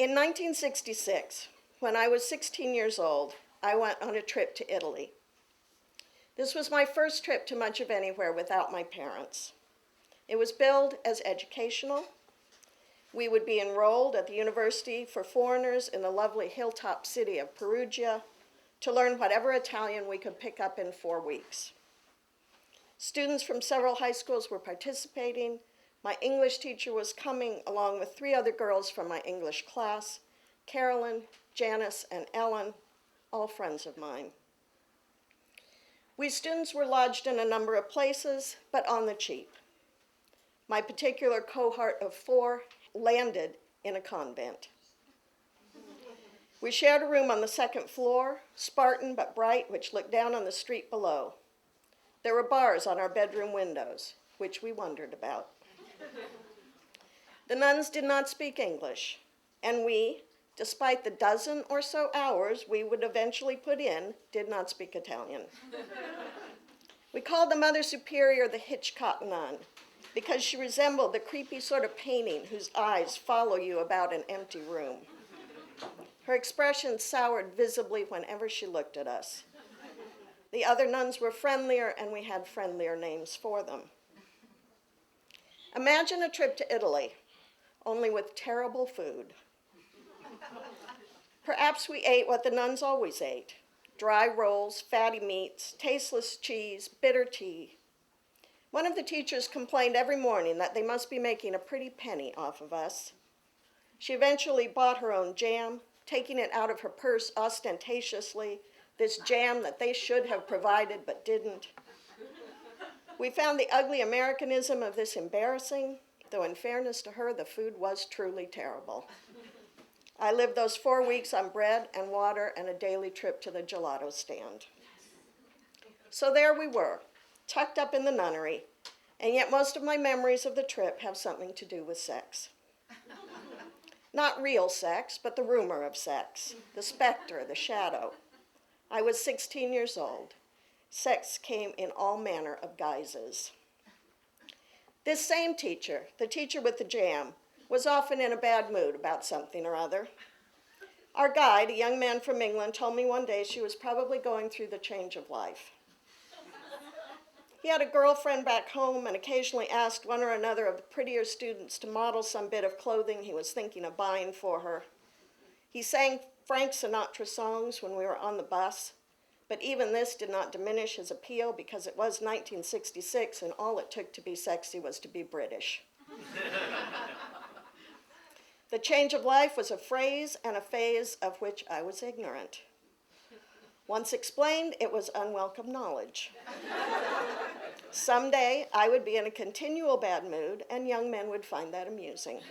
In 1966, when I was 16 years old, I went on a trip to Italy. This was my first trip to much of anywhere without my parents. It was billed as educational. We would be enrolled at the University for Foreigners in the lovely hilltop city of Perugia to learn whatever Italian we could pick up in 4 weeks. Students from several high schools were participating. My English teacher was coming along with 3 other girls from my English class, Carolyn, Janice, and Ellen, all friends of mine. We students were lodged in a number of places, but on the cheap. My particular cohort of 4 landed in a convent. We shared a room on the 2nd floor, Spartan but bright, which looked down on the street below. There were bars on our bedroom windows, which we wondered about. The nuns did not speak English, and we, despite the dozen or so hours we would eventually put in, did not speak Italian. We called the Mother Superior the Hitchcock nun because she resembled the creepy sort of painting whose eyes follow you about an empty room. Her expression soured visibly whenever she looked at us. The other nuns were friendlier, and we had friendlier names for them. Imagine a trip to Italy, only with terrible food. Perhaps we ate what the nuns always ate: dry rolls, fatty meats, tasteless cheese, bitter tea. One of the teachers complained every morning that they must be making a pretty penny off of us. She eventually bought her own jam, taking it out of her purse ostentatiously, this jam that they should have provided but didn't. We found the ugly Americanism of this embarrassing, though in fairness to her, the food was truly terrible. I lived those 4 weeks on bread and water and a daily trip to the gelato stand. So there we were, tucked up in the nunnery, and yet most of my memories of the trip have something to do with sex. Not real sex, but the rumor of sex, the specter, the shadow. I was 16 years old. Sex came in all manner of guises. This same teacher, the teacher with the jam, was often in a bad mood about something or other. Our guide, a young man from England, told me one day she was probably going through the change of life. He had a girlfriend back home and occasionally asked one or another of the prettier students to model some bit of clothing he was thinking of buying for her. He sang Frank Sinatra songs when we were on the bus, but even this did not diminish his appeal because it was 1966 and all it took to be sexy was to be British. The change of life was a phrase and a phase of which I was ignorant. Once explained, it was unwelcome knowledge. Someday, I would be in a continual bad mood, and young men would find that amusing.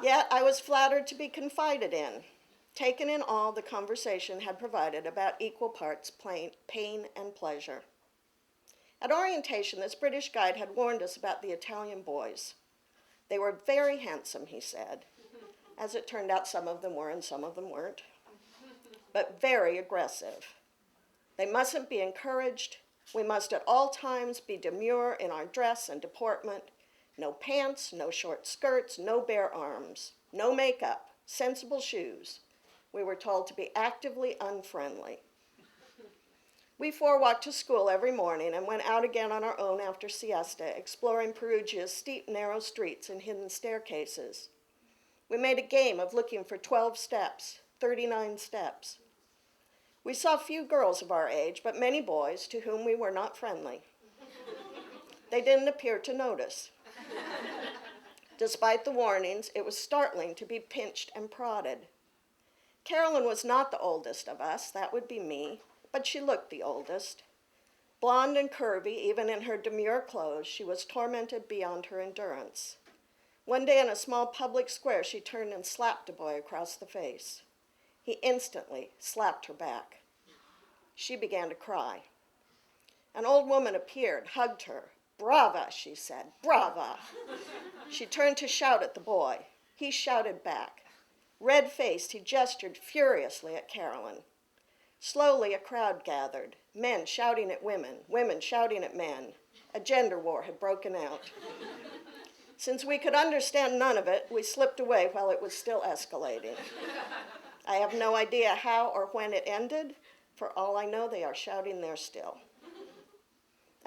Yet, I was flattered to be confided in. Taken in all, the conversation had provided about equal parts pain and pleasure. At orientation, this British guide had warned us about the Italian boys. They were very handsome, he said. As it turned out, some of them were and some of them weren't. But very aggressive. They mustn't be encouraged. We must at all times be demure in our dress and deportment. No pants, no short skirts, no bare arms, no makeup, sensible shoes. We were told to be actively unfriendly. We 4 walked to school every morning and went out again on our own after siesta, exploring Perugia's steep, narrow streets and hidden staircases. We made a game of looking for 12 steps, 39 steps. We saw few girls of our age, but many boys to whom we were not friendly. They didn't appear to notice. Despite the warnings, it was startling to be pinched and prodded. Carolyn was not the oldest of us, that would be me, but she looked the oldest. Blonde and curvy, even in her demure clothes, she was tormented beyond her endurance. One day in a small public square, she turned and slapped a boy across the face. He instantly slapped her back. She began to cry. An old woman appeared, hugged her. "Brava," she said, "brava." She turned to shout at the boy. He shouted back. Red-faced, he gestured furiously at Carolyn. Slowly, a crowd gathered, men shouting at women, women shouting at men. A gender war had broken out. Since we could understand none of it, we slipped away while it was still escalating. I have no idea how or when it ended. For all I know, they are shouting there still.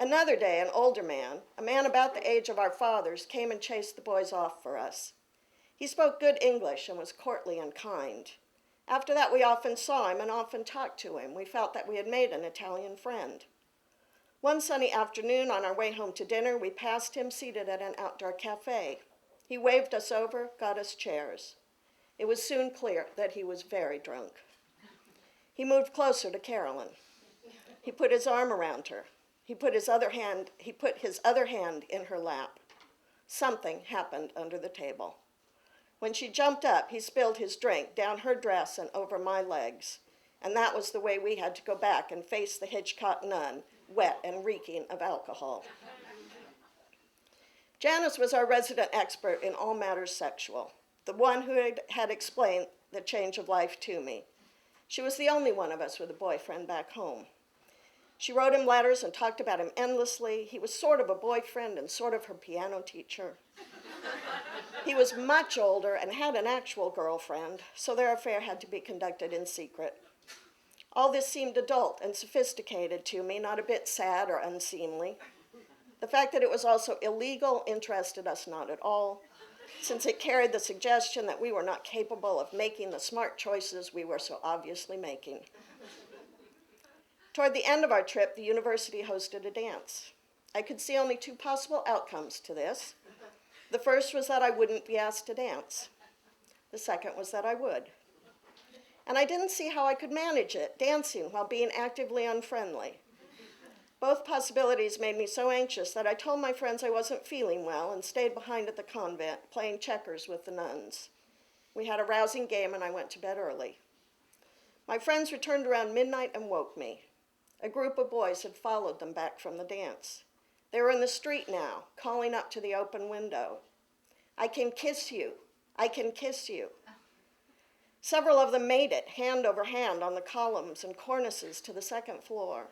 Another day, an older man, a man about the age of our fathers, came and chased the boys off for us. He spoke good English and was courtly and kind. After that, we often saw him and often talked to him. We felt that we had made an Italian friend. One sunny afternoon, on our way home to dinner, we passed him seated at an outdoor cafe. He waved us over, got us chairs. It was soon clear that he was very drunk. He moved closer to Carolyn. He put his arm around her. He put his other hand in her lap. Something happened under the table. When she jumped up, he spilled his drink down her dress and over my legs. And that was the way we had to go back and face the Hitchcock nun, wet and reeking of alcohol. Janice was our resident expert in all matters sexual, the one who had explained the change of life to me. She was the only one of us with a boyfriend back home. She wrote him letters and talked about him endlessly. He was sort of a boyfriend and sort of her piano teacher. He was much older and had an actual girlfriend, so their affair had to be conducted in secret. All this seemed adult and sophisticated to me, not a bit sad or unseemly. The fact that it was also illegal interested us not at all, since it carried the suggestion that we were not capable of making the smart choices we were so obviously making. Toward the end of our trip, the university hosted a dance. I could see only two possible outcomes to this. The first was that I wouldn't be asked to dance. The second was that I would. And I didn't see how I could manage it, dancing while being actively unfriendly. Both possibilities made me so anxious that I told my friends I wasn't feeling well and stayed behind at the convent, playing checkers with the nuns. We had a rousing game and I went to bed early. My friends returned around midnight and woke me. A group of boys had followed them back from the dance. They were in the street now, calling up to the open window. "I can kiss you. I can kiss you." Several of them made it, hand over hand, on the columns and cornices to the second floor.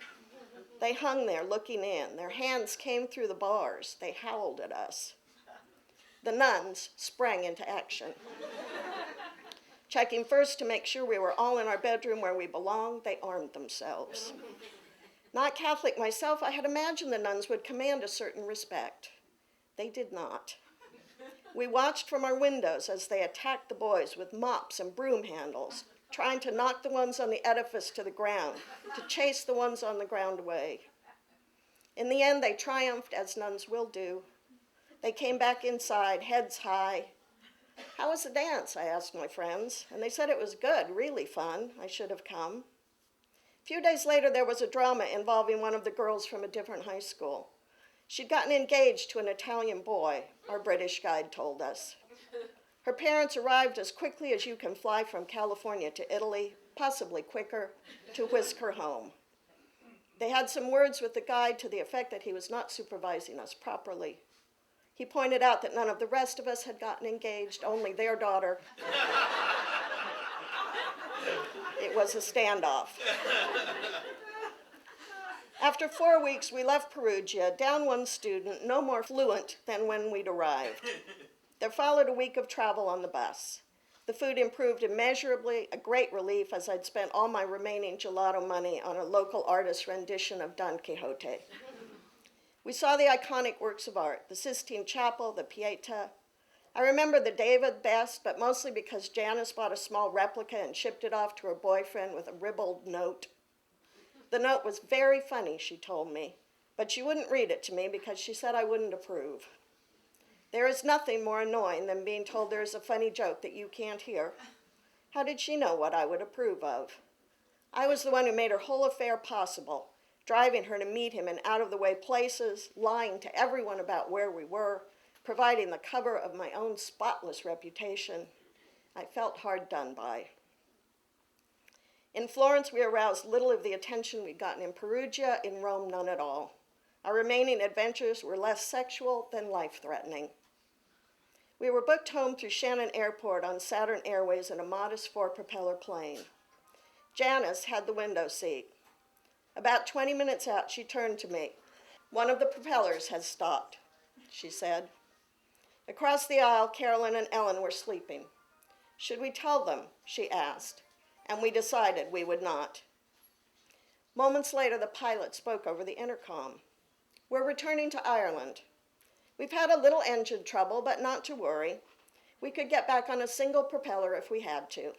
They hung there looking in. Their hands came through the bars. They howled at us. The nuns sprang into action. Checking first to make sure we were all in our bedroom where we belonged, they armed themselves. Not Catholic myself, I had imagined the nuns would command a certain respect. They did not. We watched from our windows as they attacked the boys with mops and broom handles, trying to knock the ones on the edifice to the ground, to chase the ones on the ground away. In the end, they triumphed, as nuns will do. They came back inside, heads high. "How was the dance?" I asked my friends, and they said it was good, really fun. I should have come. A few days later, there was a drama involving one of the girls from a different high school. She'd gotten engaged to an Italian boy, our British guide told us. Her parents arrived as quickly as you can fly from California to Italy, possibly quicker, to whisk her home. They had some words with the guide to the effect that he was not supervising us properly. He pointed out that none of the rest of us had gotten engaged, only their daughter. It was a standoff. After 4 weeks, we left Perugia, down one student, no more fluent than when we'd arrived. There followed a week of travel on the bus. The food improved immeasurably, a great relief, as I'd spent all my remaining gelato money on a local artist's rendition of Don Quixote. We saw the iconic works of art, the Sistine Chapel, the Pietà. I remember the David best, but mostly because Janice bought a small replica and shipped it off to her boyfriend with a ribald note. The note was very funny, she told me, but she wouldn't read it to me because she said I wouldn't approve. There is nothing more annoying than being told there is a funny joke that you can't hear. How did she know what I would approve of? I was the one who made her whole affair possible, driving her to meet him in out-of-the-way places, lying to everyone about where we were, providing the cover of my own spotless reputation. I felt hard done by. In Florence, we aroused little of the attention we'd gotten in Perugia, in Rome, none at all. Our remaining adventures were less sexual than life-threatening. We were booked home through Shannon Airport on Saturn Airways in a modest 4-propeller plane. Janice had the window seat. About 20 minutes out, she turned to me. "One of the propellers has stopped," she said. Across the aisle, Carolyn and Ellen were sleeping. "Should we tell them?" she asked, and we decided we would not. Moments later, the pilot spoke over the intercom. "We're returning to Ireland. We've had a little engine trouble, but not to worry. We could get back on a single propeller if we had to."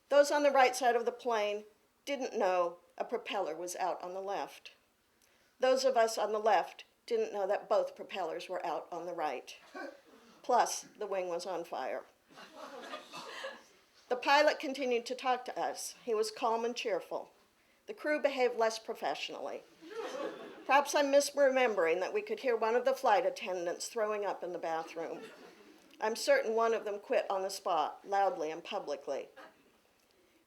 Those on the right side of the plane didn't know a propeller was out on the left. Those of us on the left didn't know that both propellers were out on the right. Plus, the wing was on fire. The pilot continued to talk to us. He was calm and cheerful. The crew behaved less professionally. Perhaps I'm misremembering that we could hear one of the flight attendants throwing up in the bathroom. I'm certain one of them quit on the spot, loudly and publicly.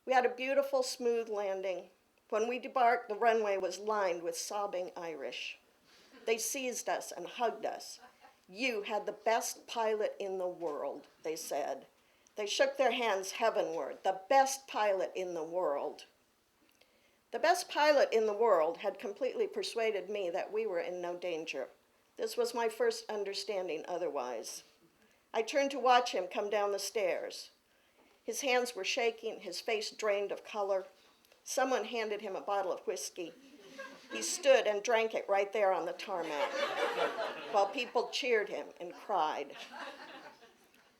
We had a beautiful, smooth landing. When we debarked, the runway was lined with sobbing Irish. They seized us and hugged us. "You had the best pilot in the world," they said. They shook their hands heavenward. "The best pilot in the world." The best pilot in the world had completely persuaded me that we were in no danger. This was my first understanding otherwise. I turned to watch him come down the stairs. His hands were shaking, his face drained of color. Someone handed him a bottle of whiskey. He stood and drank it right there on the tarmac, while people cheered him and cried.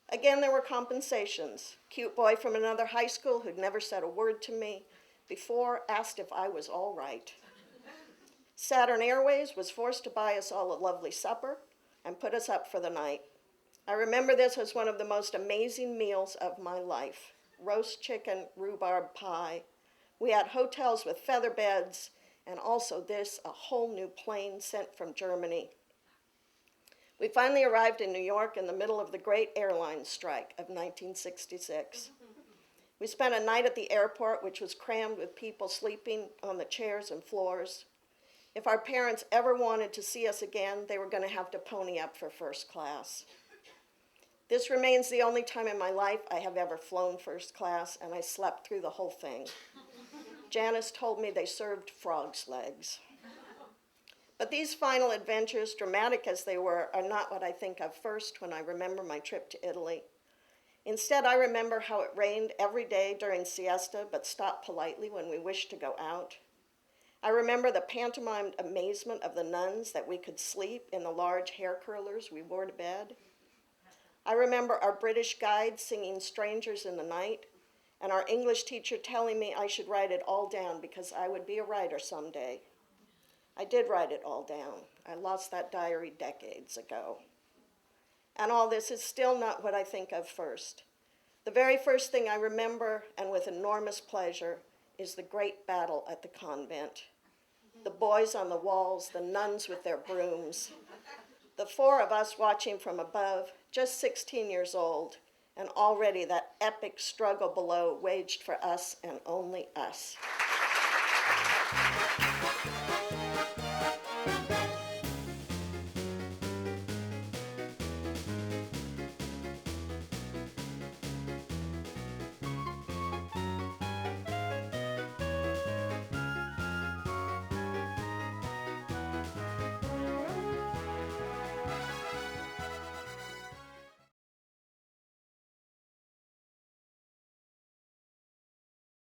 Again, there were compensations. Cute boy from another high school who'd never said a word to me before asked if I was all right. Saturn Airways was forced to buy us all a lovely supper and put us up for the night. I remember this as one of the most amazing meals of my life. Roast chicken, rhubarb pie. We had hotels with feather beds, and also this, a whole new plane sent from Germany. We finally arrived in New York in the middle of the great airline strike of 1966. We spent a night at the airport, which was crammed with people sleeping on the chairs and floors. If our parents ever wanted to see us again, they were going to have to pony up for first class. This remains the only time in my life I have ever flown first class, and I slept through the whole thing. Janice told me they served frog's legs. But these final adventures, dramatic as they were, are not what I think of first when I remember my trip to Italy. Instead, I remember how it rained every day during siesta, but stopped politely when we wished to go out. I remember the pantomimed amazement of the nuns that we could sleep in the large hair curlers we wore to bed. I remember our British guide singing "Strangers in the Night," and our English teacher telling me I should write it all down because I would be a writer someday. I did write it all down. I lost that diary decades ago. And all this is still not what I think of first. The very first thing I remember, and with enormous pleasure, is the great battle at the convent. The boys on the walls, the nuns with their brooms. The four of us watching from above, just 16 years old, and already that epic struggle below waged for us and only us.